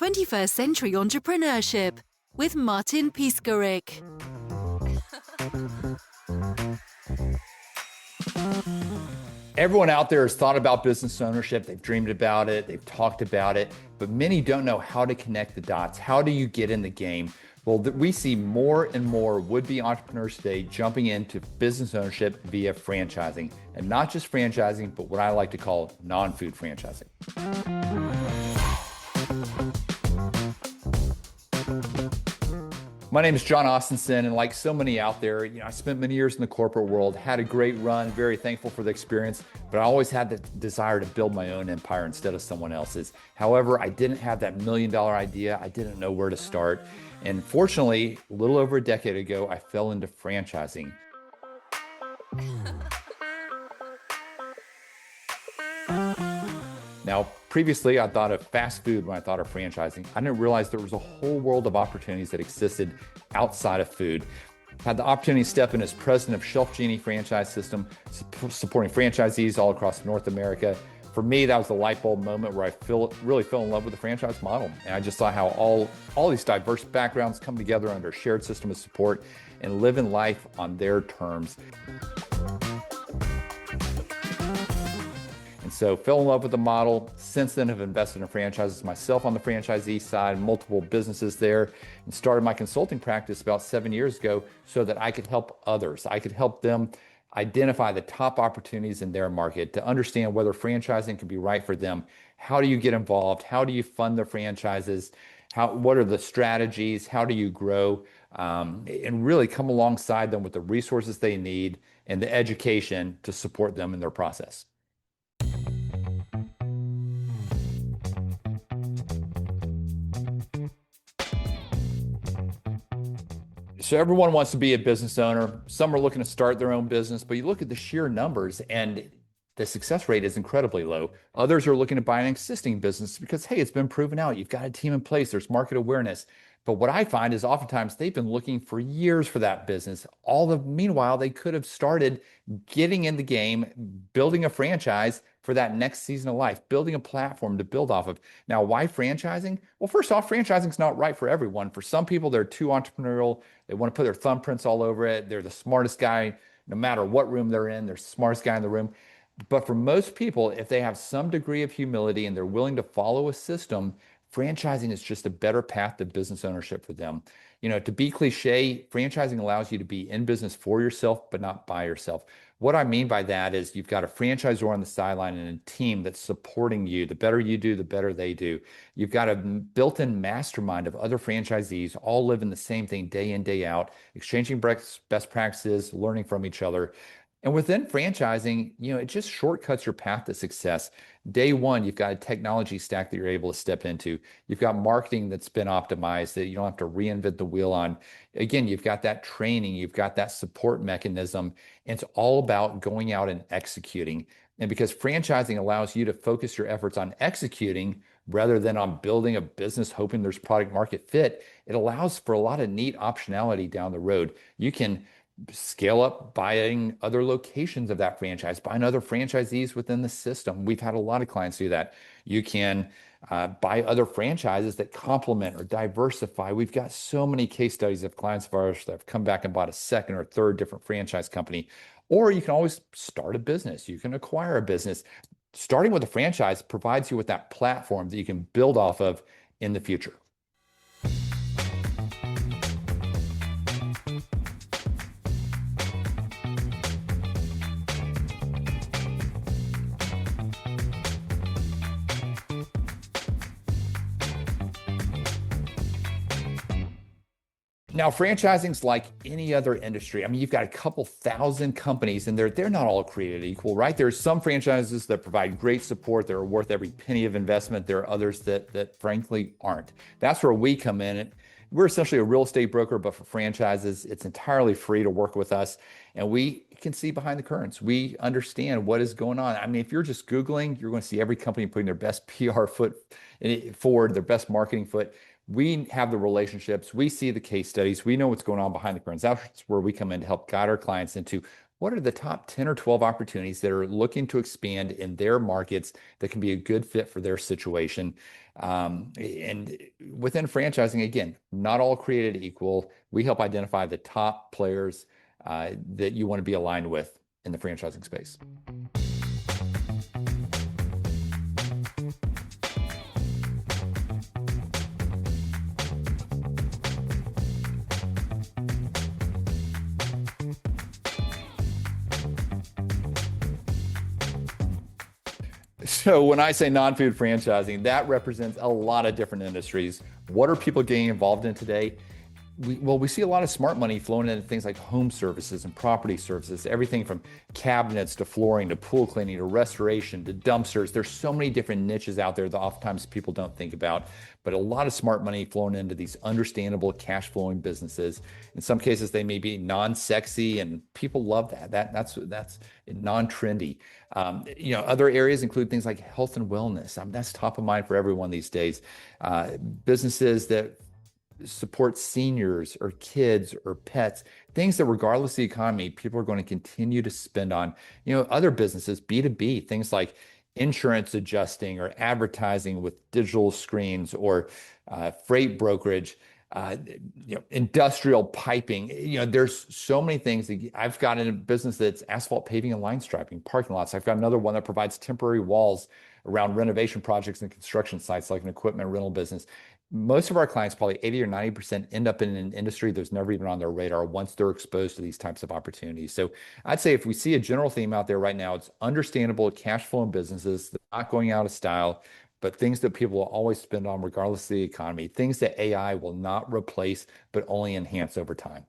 21st Century Entrepreneurship with Martin Piskarik. Everyone out there has thought about business ownership. They've dreamed about it. They've talked about it, but many don't know how to connect the dots. How do you get in the game? Well, we see more and more would-be entrepreneurs today jumping into business ownership via franchising, and not just franchising, but what I like to call non-food franchising. My name is Jon Ostenson, and like so many out there, I spent many years in the corporate world, had a great run, very thankful for the experience, but I always had the desire to build my own empire instead of someone else's. However, I didn't have that $1 million idea. I didn't know where to start. And fortunately, a little over a decade ago, I fell into franchising. Now, previously, I thought of fast food when I thought of franchising. I didn't realize there was a whole world of opportunities that existed outside of food. Had the opportunity to step in as president of Shelf Genie franchise system, supporting franchisees all across North America. For me, that was the light bulb moment where I really fell in love with the franchise model. And I just saw how all these diverse backgrounds come together under a shared system of support and live in life on their terms. So fell in love with the model. Since then, have invested in franchises myself on the franchisee side, multiple businesses there, and started my consulting practice about 7 years ago so that I could help others. I could help them identify the top opportunities in their market, to understand whether franchising can be right for them. How do you get involved? How do you fund the franchises? What are the strategies? How do you grow? And really come alongside them with the resources they need and the education to support them in their process. So everyone wants to be a business owner. Some are looking to start their own business, but you look at the sheer numbers and the success rate is incredibly low. Others are looking to buy an existing business because, hey, it's been proven out. You've got a team in place. There's market awareness. But what I find is oftentimes they've been looking for years for that business. Meanwhile, they could have started getting in the game, building a franchise for that next season of life, building a platform to build off of. Now, why franchising? Well, first off, franchising is not right for everyone. For some people, they're too entrepreneurial. They want to put their thumbprints all over it. They're the smartest guy, no matter what room they're in, they're the smartest guy in the room. But for most people, if they have some degree of humility and they're willing to follow a system, franchising is just a better path to business ownership for them. To be cliche, franchising allows you to be in business for yourself, but not by yourself. What I mean by that is you've got a franchisor on the sideline and a team that's supporting you. The better you do, the better they do. You've got a built-in mastermind of other franchisees, all living the same thing day in, day out, exchanging best practices, learning from each other. And within franchising, it just shortcuts your path to success. Day one, you've got a technology stack that you're able to step into. You've got marketing that's been optimized that you don't have to reinvent the wheel on. Again, you've got that training, you've got that support mechanism. And it's all about going out and executing. And because franchising allows you to focus your efforts on executing rather than on building a business hoping there's product market fit, it allows for a lot of neat optionality down the road. You can scale up buying other locations of that franchise, buying other franchisees within the system. We've had a lot of clients do that. You can buy other franchises that complement or diversify. We've got so many case studies of clients of ours that have come back and bought a second or third different franchise company. Or you can always start a business. You can acquire a business. Starting with a franchise provides you with that platform that you can build off of in the future. Now, franchising's like any other industry. I mean, you've got a couple thousand companies and they're not all created equal, right? There's some franchises that provide great support. That are worth every penny of investment. There are others that frankly aren't. That's where we come in. We're essentially a real estate broker, but for franchises, it's entirely free to work with us. And we can see behind the curtains. We understand what is going on. I mean, if you're just Googling, you're going to see every company putting their best PR foot forward, their best marketing foot. We have the relationships. We see the case studies. We know what's going on behind the curtains. That's where we come in to help guide our clients into what are the top 10 or 12 opportunities that are looking to expand in their markets that can be a good fit for their situation. And within franchising, again, not all created equal. We help identify the top players that you want to be aligned with in the franchising space. So when I say non-food franchising, that represents a lot of different industries. What are people getting involved in today? We see a lot of smart money flowing into things like home services and property services, everything from cabinets to flooring to pool cleaning to restoration to dumpsters. There's so many different niches out there that oftentimes people don't think about, but a lot of smart money flowing into these understandable cash flowing businesses. In some cases, they may be non-sexy and people love that. That's non-trendy. Other areas include things like health and wellness. That's top of mind for everyone these days. Businesses that support seniors or kids or pets, things that regardless of the economy, people are going to continue to spend on. Other businesses, B2B, things like insurance adjusting or advertising with digital screens or freight brokerage, industrial piping. There's so many things. I've got in a business that's asphalt paving and line striping, parking lots. I've got another one that provides temporary walls around renovation projects and construction sites, like an equipment rental business. Most of our clients, probably 80 or 90%, end up in an industry that's never even on their radar once they're exposed to these types of opportunities. So I'd say if we see a general theme out there right now, it's understandable cash flow in businesses that are not going out of style, but things that people will always spend on regardless of the economy, things that AI will not replace, but only enhance over time.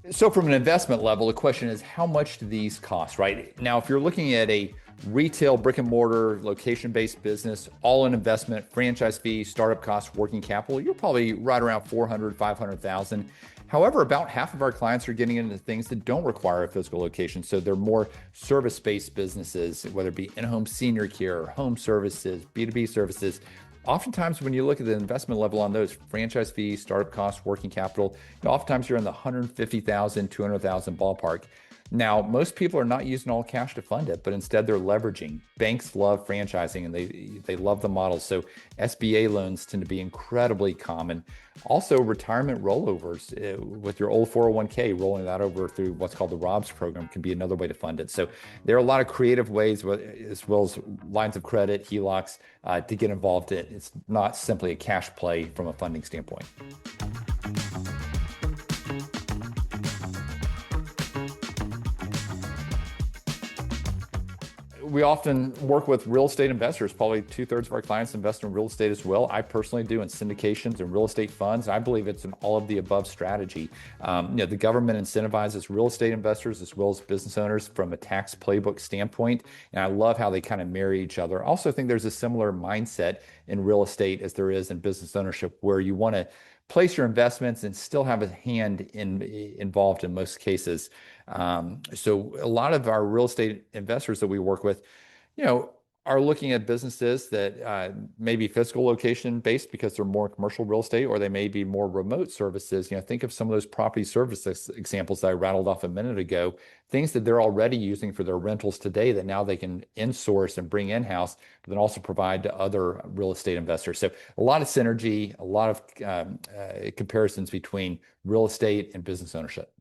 So from an investment level, the question is, how much do these cost, right? Now, if you're looking at a retail brick and mortar location-based business, all in investment, franchise fees, startup costs, working capital, you're probably right around 400, 500,000. However, about half of our clients are getting into things that don't require a physical location. So they're more service-based businesses, whether it be in-home senior care, home services, B2B services. Oftentimes, when you look at the investment level on those, franchise fees, startup costs, working capital, oftentimes you're in the 150,000, 200,000 ballpark. Now, most people are not using all cash to fund it, but instead they're leveraging. Banks love franchising and they love the model. So SBA loans tend to be incredibly common. Also, retirement rollovers with your old 401k, rolling that over through what's called the ROBS program can be another way to fund it. So there are a lot of creative ways, as well as lines of credit, HELOCs, to get involved in. It's not simply a cash play from a funding standpoint. We often work with real estate investors. Probably 2/3 of our clients invest in real estate as well. I personally do in syndications and real estate funds. I believe it's an all of the above strategy. The government incentivizes real estate investors as well as business owners from a tax playbook standpoint. And I love how they kind of marry each other. I also think there's a similar mindset in real estate as there is in business ownership, where you want to place your investments and still have a hand involved in most cases. So a lot of our real estate investors that we work with, are looking at businesses that may be physical location based because they're more commercial real estate, or they may be more remote services. Think of some of those property services examples that I rattled off a minute ago, things that they're already using for their rentals today that now they can insource and bring in-house, but then also provide to other real estate investors. So a lot of synergy, a lot of comparisons between real estate and business ownership.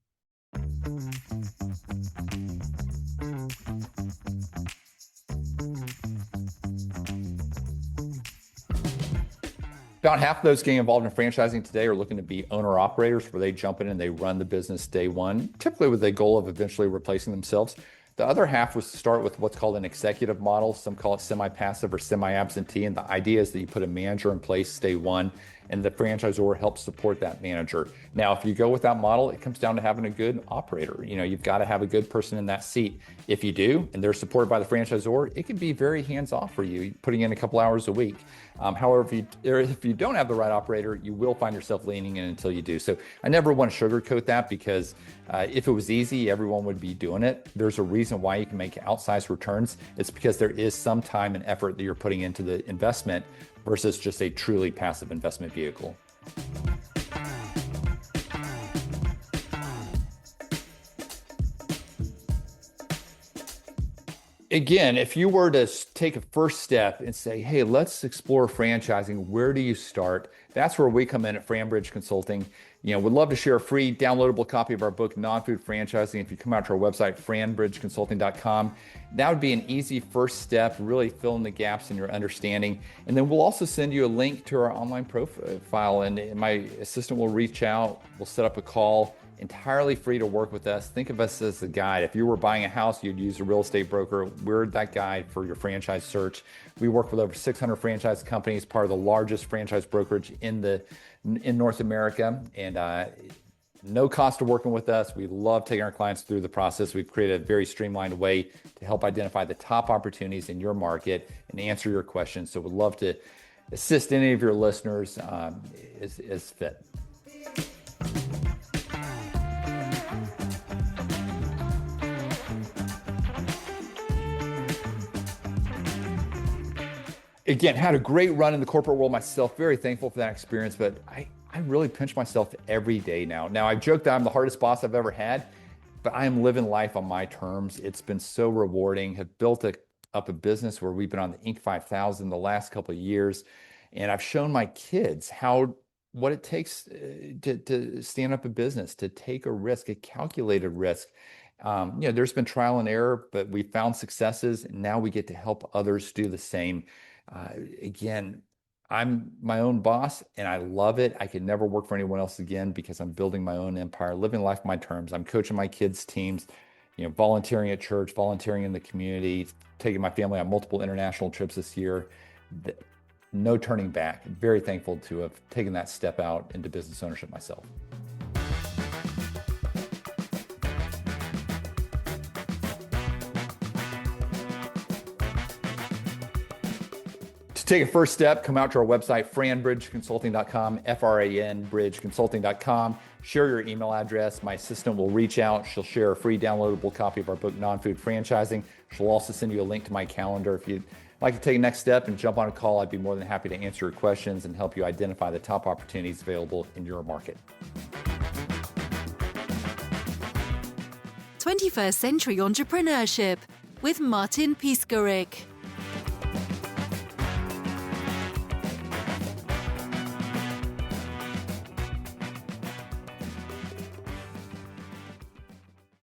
About half of those getting involved in franchising today are looking to be owner-operators, where they jump in and they run the business day one, typically with the goal of eventually replacing themselves. The other half was to start with what's called an executive model. Some call it semi-passive or semi-absentee. And the idea is that you put a manager in place day one, and the franchisor helps support that manager. Now, if you go with that model, it comes down to having a good operator. You've got to have a good person in that seat. If you do, and they're supported by the franchisor, it can be very hands-off for you, putting in a couple hours a week. However, if you don't have the right operator, you will find yourself leaning in until you do. So I never want to sugarcoat that, because if it was easy, everyone would be doing it. There's a reason why you can make outsized returns. It's because there is some time and effort that you're putting into the investment versus just a truly passive investment vehicle. Again, if you were to take a first step and say, hey, let's explore franchising, where do you start? That's where we come in at FranBridge Consulting. We'd love to share a free downloadable copy of our book, Non-Food Franchising. If you come out to our website, franbridgeconsulting.com, that would be an easy first step, really fill in the gaps in your understanding. And then we'll also send you a link to our online profile, and my assistant will reach out, we'll set up a call. Entirely free to work with us. Think of us as the guide. If you were buying a house, you'd use a real estate broker. We're that guide for your franchise search. We work with over 600 franchise companies, part of the largest franchise brokerage in North America, and no cost to working with us. We love taking our clients through the process. We've created a very streamlined way to help identify the top opportunities in your market and answer your questions. So we'd love to assist any of your listeners as fit. Again, had a great run in the corporate world myself. Very thankful for that experience, but I really pinch myself every day now. Now, I've joked that I'm the hardest boss I've ever had, but I am living life on my terms. It's been so rewarding. Have built up a business where we've been on the Inc. 5000 the last couple of years, and I've shown my kids what it takes to stand up a business, to take a risk, a calculated risk. There's been trial and error, but we found successes, and now we get to help others do the same. Again, I'm my own boss and I love it. I could never work for anyone else again, because I'm building my own empire, living life on my terms. I'm coaching my kids' teams, volunteering at church, volunteering in the community, taking my family on multiple international trips this year. No turning back. Very thankful to have taken that step out into business ownership myself. Take a first step, come out to our website, franbridgeconsulting.com, F-R-A-N, bridgeconsulting.com. Share your email address. My assistant will reach out. She'll share a free downloadable copy of our book, Non-Food Franchising. She'll also send you a link to my calendar. If you'd like to take a next step and jump on a call, I'd be more than happy to answer your questions and help you identify the top opportunities available in your market. 21st Century Entrepreneurship with Martin Piskarik.